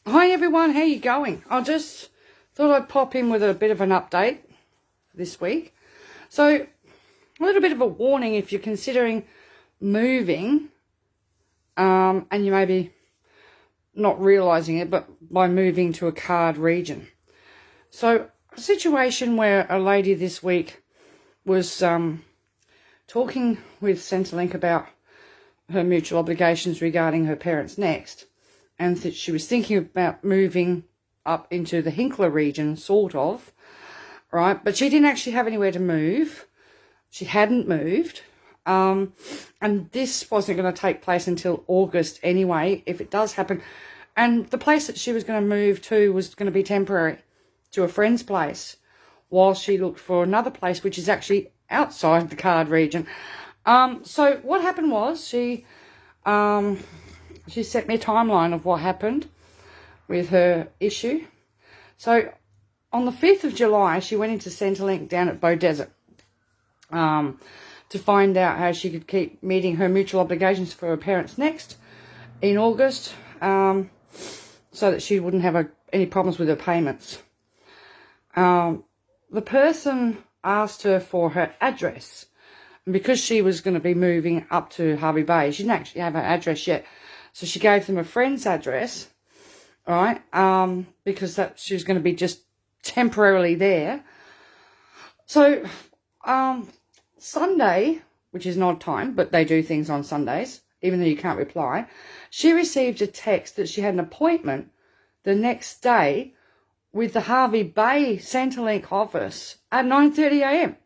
Hi everyone, how you going? I just thought I'd pop in with a bit of an update this week. So, a little bit of a warning if you're considering moving, and you may be not realising it, but by moving to a card region. So, a situation where a lady this week was talking with Centrelink about her mutual obligations regarding her parents next, and that she was thinking about moving up into the Hinkler region, sort of, right? But she didn't actually have anywhere to move. She hadn't moved. And this wasn't going to take place until August anyway, if it does happen. And the place that she was going to move to was going to be temporary, to a friend's place, while she looked for another place, which is actually outside the card region. So what happened was she sent me a timeline of what happened with her issue. So on the 5th of July, she went into Centrelink down at Beaudesert to find out how she could keep meeting her mutual obligations for her parents next in August, so that she wouldn't have any problems with her payments. The person asked her for her address. And because she was going to be moving up to Hervey Bay, she didn't actually have her address yet. So she gave them a friend's address, right, because she was going to be just temporarily there. So Sunday, which is an odd time, but they do things on Sundays, even though you can't reply, she received a text that she had an appointment the next day with the Hervey Bay Centrelink office at 9:30 a.m.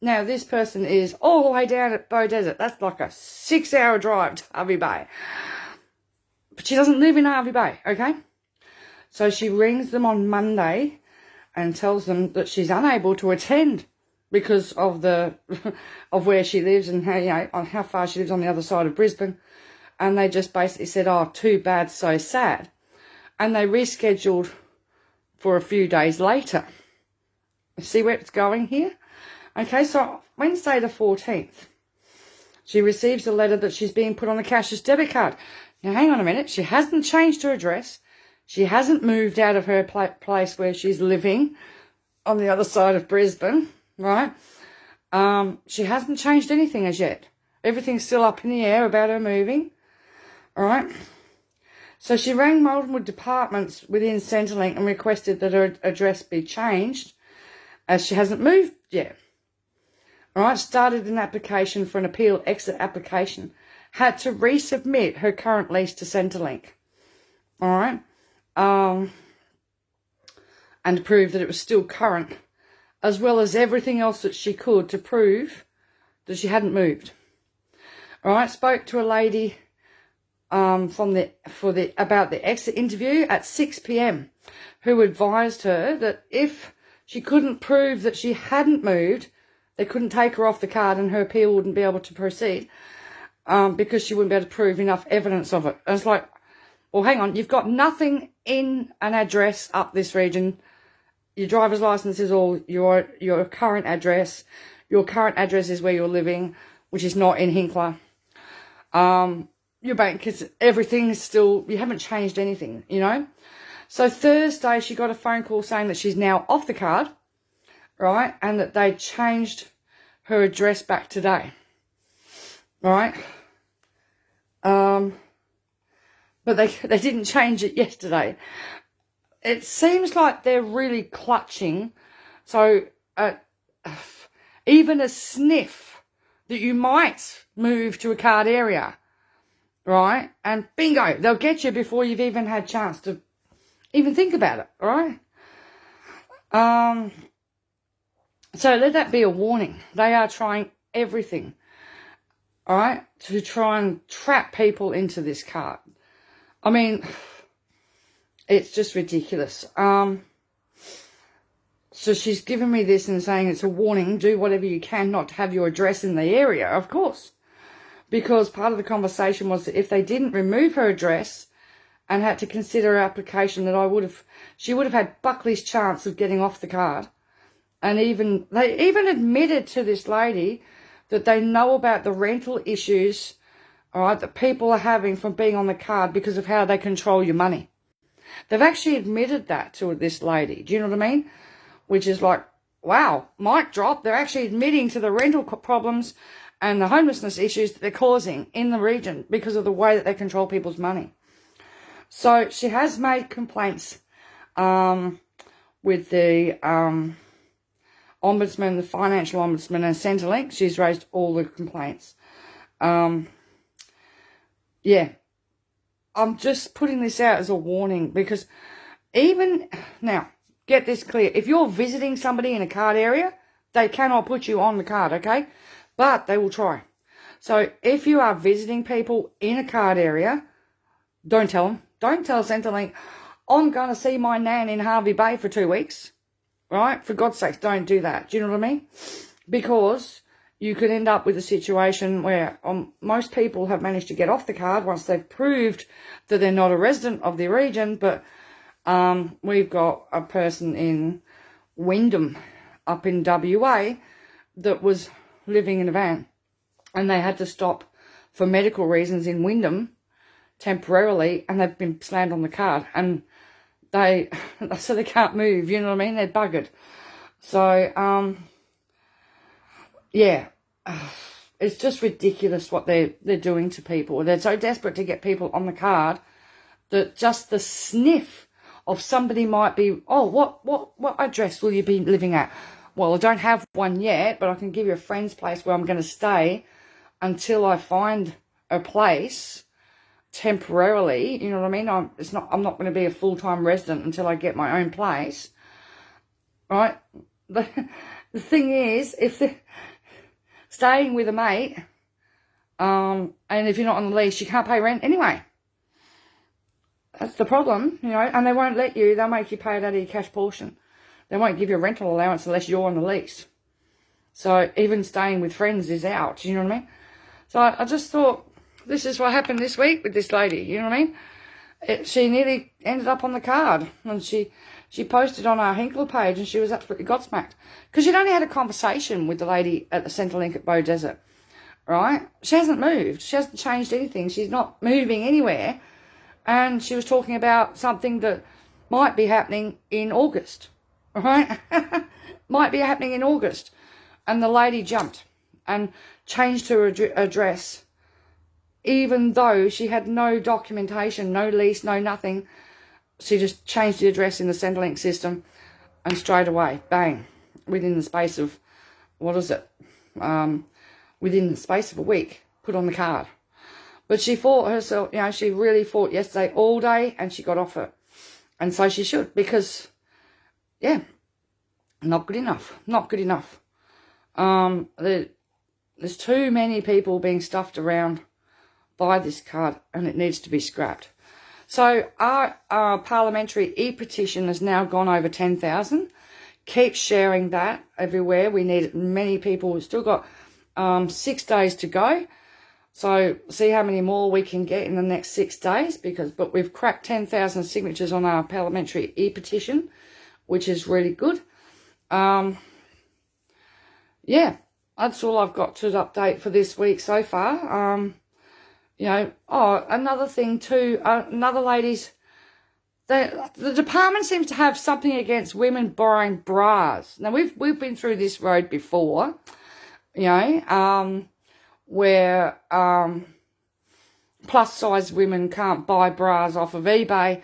Now, this person is all the way down at Beaudesert. That's like a 6-hour drive to Hervey Bay. But she doesn't live in Hervey Bay, okay? So she rings them on Monday and tells them that she's unable to attend because of of where she lives and how far she lives on the other side of Brisbane. And they just basically said, "Oh, too bad, so sad." And they rescheduled for a few days later. See where it's going here? Okay, so Wednesday the 14th, she receives a letter that she's being put on the cashier's debit card. Now, hang on a minute. She hasn't changed her address. She hasn't moved out of her place where she's living on the other side of Brisbane, right? She hasn't changed anything as yet. Everything's still up in the air about her moving, all right? So she rang multiple departments within Centrelink and requested that her address be changed, as she hasn't moved yet. All right, started an application for an appeal exit application, had to resubmit her current lease to Centrelink, all right, and prove that it was still current, as well as everything else that she could to prove that she hadn't moved. All right, spoke to a lady about the exit interview at 6 p.m, who advised her that if she couldn't prove that she hadn't moved, they couldn't take her off the card and her appeal wouldn't be able to proceed because she wouldn't be able to prove enough evidence of it. And it's like, well, hang on, you've got nothing in an address up this region. Your driver's license is all your current address. Your current address is where you're living, which is not in Hinkler. Your bank is, everything is still, you haven't changed anything, you know. So Thursday, she got a phone call saying that she's now off the card, right, and that they changed her address back today, right? But they didn't change it yesterday. It seems like they're really clutching. So even a sniff that you might move to a card area, right, and bingo, they'll get you before you've even had a chance to even think about it, all right? So let that be a warning. They are trying everything, all right, to try and trap people into this card. I mean, it's just ridiculous. So she's given me this and saying it's a warning. Do whatever you can not to have your address in the area, of course. Because part of the conversation was that if they didn't remove her address and had to consider her application, that she would have had Buckley's chance of getting off the card. And they even admitted to this lady that they know about the rental issues, all right, that people are having from being on the card because of how they control your money. They've actually admitted that to this lady. Do you know what I mean? Which is like, wow, mic drop. They're actually admitting to the rental problems and the homelessness issues that they're causing in the region because of the way that they control people's money. So she has made complaints with the Ombudsman, the Financial Ombudsman and Centrelink. She's raised all the complaints. Yeah, I'm just putting this out as a warning because even now, get this clear. If you're visiting somebody in a card area, they cannot put you on the card, okay? But they will try. So if you are visiting people in a card area, don't tell them. Don't tell Centrelink, I'm going to see my nan in Harvey Bay for 2 weeks, right? For God's sake, don't do that. Do you know what I mean? Because you could end up with a situation where most people have managed to get off the card once they've proved that they're not a resident of the region. But we've got a person in Wyndham up in WA that was living in a van, and they had to stop for medical reasons in Wyndham temporarily, and they've been slammed on the card, and so they can't move, you know what I mean? They're buggered. So yeah, it's just ridiculous what they're doing to people. They're so desperate to get people on the card that just the sniff of somebody might be, oh, what address will you be living at? Well, I don't have one yet, but I can give you a friend's place where I'm going to stay until I find a place temporarily. You know what I mean? I'm not going to be a full-time resident until I get my own place, right? The thing is, if they're staying with a mate, and if you're not on the lease, you can't pay rent anyway. That's the problem, you know, and they won't let you. They'll make you pay it out of your cash portion. They won't give you a rental allowance unless you're on the lease. So even staying with friends is out, you know what I mean? So I just thought, this is what happened this week with this lady, you know what I mean? She nearly ended up on the card, and she posted on our Hinkle page, and she was absolutely gobsmacked. Because she'd only had a conversation with the lady at the Centrelink at Bow Desert, right? She hasn't moved. She hasn't changed anything. She's not moving anywhere. And she was talking about something that might be happening in August, right? Might be happening in August. And the lady jumped and changed her address, even though she had no documentation, no lease, no nothing. She just changed the address in the Centrelink system, and straight away, bang, within the space of, within the space of a week, put on the card. But she fought herself, you know, she really fought yesterday all day, and she got off it. And so she should, because, yeah, not good enough. Not good enough. There's too many people being stuffed around by this card, and it needs to be scrapped. So our parliamentary e-petition has now gone over 10,000. Keep sharing that everywhere. We need many people. We've still got 6 days to go. So see how many more we can get in the next 6 days, but we've cracked 10,000 signatures on our parliamentary e-petition, which is really good. Yeah, that's all I've got to update for this week so far. You know, another thing too, another lady's, the department seems to have something against women borrowing bras. Now, we've been through this road before, you know, where plus size women can't buy bras off of eBay,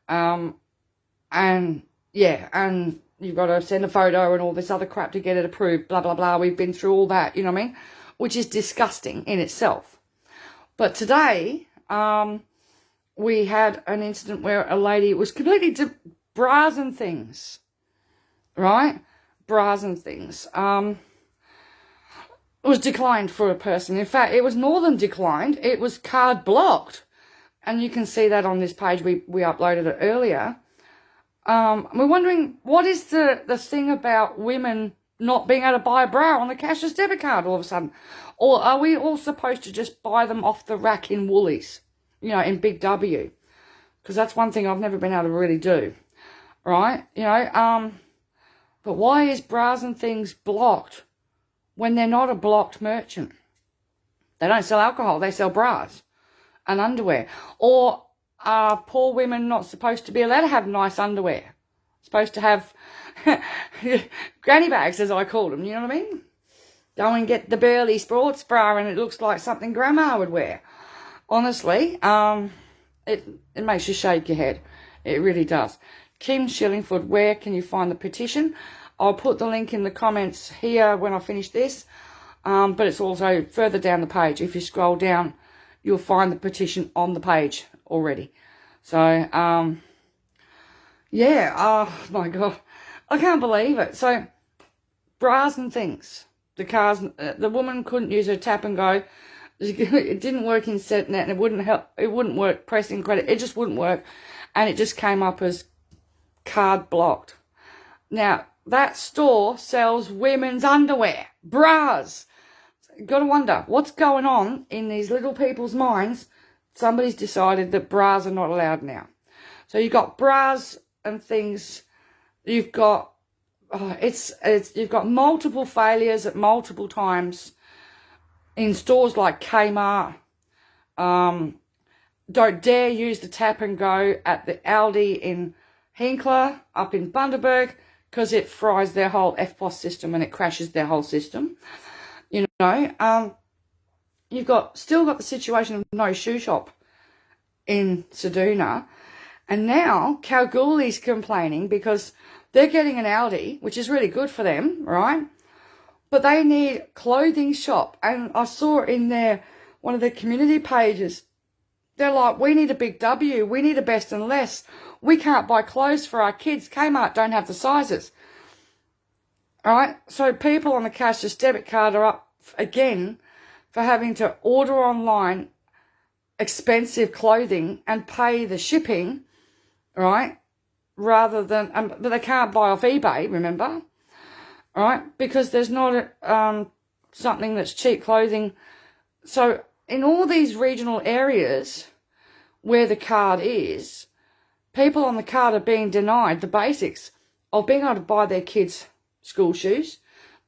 and yeah, and you've got to send a photo and all this other crap to get it approved, blah blah blah. We've been through all that, you know what I mean, which is disgusting in itself. But today we had an incident where a lady was completely bras and things, right? Bras and things. It was declined for a person. In fact, it was more than declined. It was card blocked. And you can see that on this page. We uploaded it earlier. We're wondering, what is the thing about women not being able to buy a bra on the cashier's debit card all of a sudden? Or are we all supposed to just buy them off the rack in Woolies, you know, in Big W? Because that's one thing I've never been able to really do, right? You know, but why is bras and things blocked when they're not a blocked merchant? They don't sell alcohol, they sell bras and underwear. Or are poor women not supposed to be allowed to have nice underwear? Supposed to have granny bags, as I call them, you know what I mean? Go and get the burly sports bra and it looks like something grandma would wear. Honestly, it makes you shake your head. It really does. Kim Shillingford, where can you find the petition? I'll put the link in the comments here when I finish this. But it's also further down the page. If you scroll down, you'll find the petition on the page already. So, yeah, oh my God. I can't believe it. So, bras and things. The cars, the woman couldn't use her tap and go. It didn't work in SetNet, and it wouldn't help. It wouldn't work pressing credit. It just wouldn't work, and it just came up as card blocked. Now that store sells women's underwear, bras. Got to wonder what's going on in these little people's minds. Somebody's decided that bras are not allowed now. So you've got bras and things. You've got you've got multiple failures at multiple times. In stores like Kmart, don't dare use the tap and go at the Aldi in Hinkler up in Bundaberg because it fries their whole FPOS system and it crashes their whole system. You know, you've still got the situation of no shoe shop in Seduna, and now Kalgoorlie's complaining because they're getting an Aldi, which is really good for them, right? But they need clothing shop. And I saw in one of their community pages, they're like, we need a big W. We need a best and less. We can't buy clothes for our kids. Kmart don't have the sizes. All right. So people on the cashless debit card are up again for having to order online expensive clothing and pay the shipping, right? Rather than, but they can't buy off eBay, remember? Right, because there's not something that's cheap clothing. So in all these regional areas where the card is, people on the card are being denied the basics of being able to buy their kids school shoes,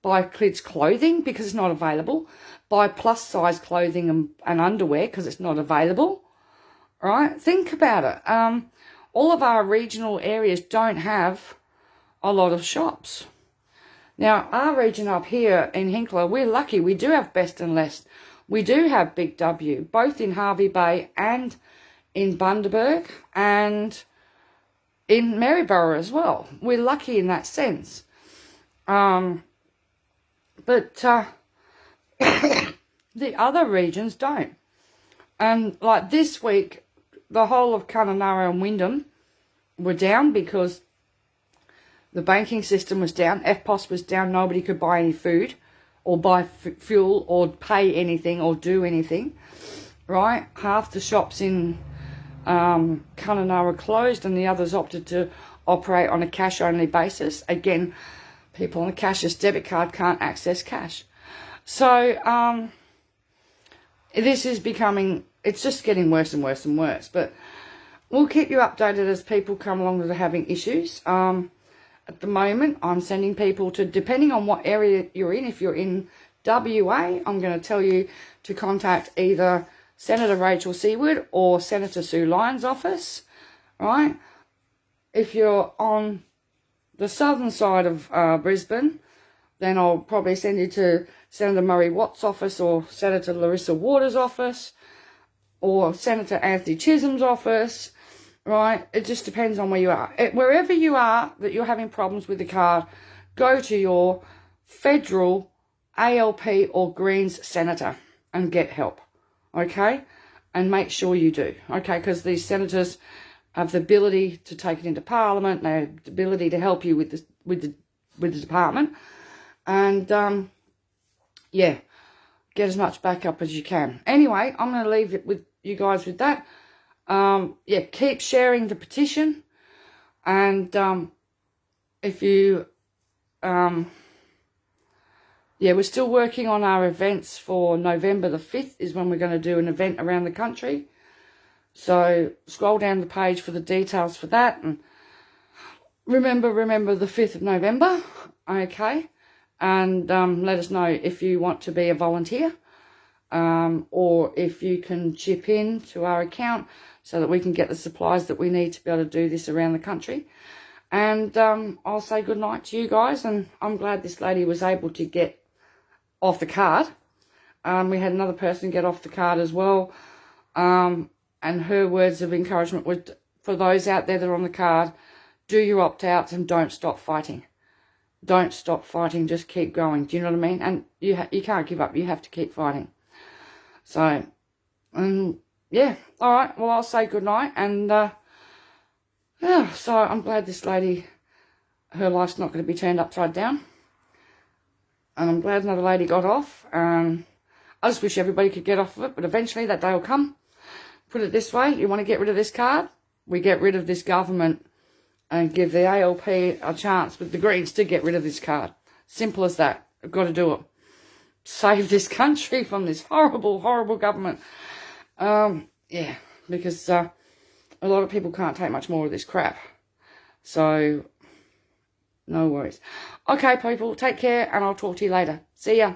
buy kids clothing because it's not available, buy plus size clothing and underwear because it's not available. Right, think about it. All of our regional areas don't have a lot of shops. Now, our region up here in Hinkler, we're lucky. We do have Best and Less. We do have Big W, both in Hervey Bay and in Bundaberg and in Maryborough as well. We're lucky in that sense. But the other regions don't. And like this week, the whole of Kununurra and Wyndham were down because the banking system was down, FPOS was down, nobody could buy any food or buy fuel or pay anything or do anything, right? Half the shops in Kununurra closed and the others opted to operate on a cash-only basis. Again, people on a cashless debit card can't access cash. So this is it's just getting worse and worse and worse. But we'll keep you updated as people come along that are having issues. At the moment, I'm sending people to, depending on what area you're in, if you're in WA, I'm going to tell you to contact either Senator Rachel Seaward or Senator Sue Lyons' office, right? If you're on the southern side of Brisbane, then I'll probably send you to Senator Murray Watt's office or Senator Larissa Waters' office or Senator Anthony Chisholm's office. Right, it just depends on where you are. Wherever you are that you're having problems with the card, go to your federal ALP or Greens senator and get help, okay? And make sure you do, okay? Because these senators have the ability to take it into Parliament. They have the ability to help you with the department, and yeah, get as much backup as you can. Anyway, I'm going to leave it with you guys with that. Yeah, keep sharing the petition, and if you yeah, we're still working on our events for November the 5th is when we're going to do an event around the country. So scroll down the page for the details for that, and remember the 5th of November, okay? And let us know if you want to be a volunteer, or if you can chip in to our account so that we can get the supplies that we need to be able to do this around the country. And I'll say good night to you guys, and I'm glad this lady was able to get off the card. We had another person get off the card as well, and her words of encouragement were, for those out there that are on the card, do your opt-outs and don't stop fighting. Don't stop fighting, just keep going. Do you know what I mean? And you can't give up, you have to keep fighting. So, yeah, all right, well, I'll say good night, and yeah, so I'm glad this lady, her life's not going to be turned upside down. And I'm glad another lady got off. I just wish everybody could get off of it, but eventually that day will come. Put it this way, you want to get rid of this card? We get rid of this government and give the ALP a chance with the Greens to get rid of this card. Simple as that. We've got to do it. Save this country from this horrible, horrible government. Yeah, because a lot of people can't take much more of this crap. So, no worries. Okay, people, take care, and I'll talk to you later. See ya.